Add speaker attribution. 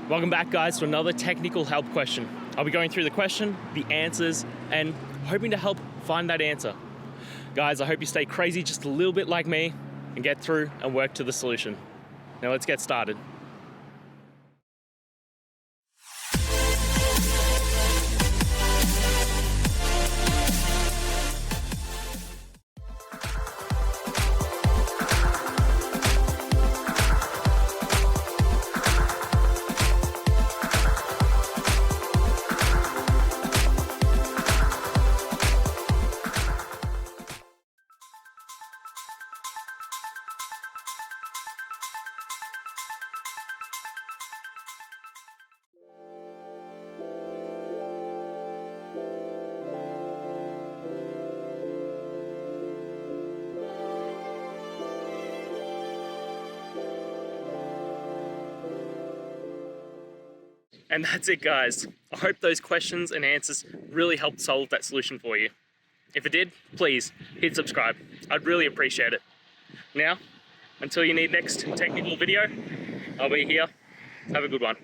Speaker 1: Welcome back, guys, to another technical help question. I'll be going through the question, the answers, and hoping to help find that answer. Guys, I hope you stay crazy just a little bit like me and get through and work to the solution. Now let's get started. And that's it, guys. I hope those questions and answers really helped solve that solution for you. If it did, please hit subscribe. I'd really appreciate it. Now, until you need next technical video, I'll be here. Have a good one.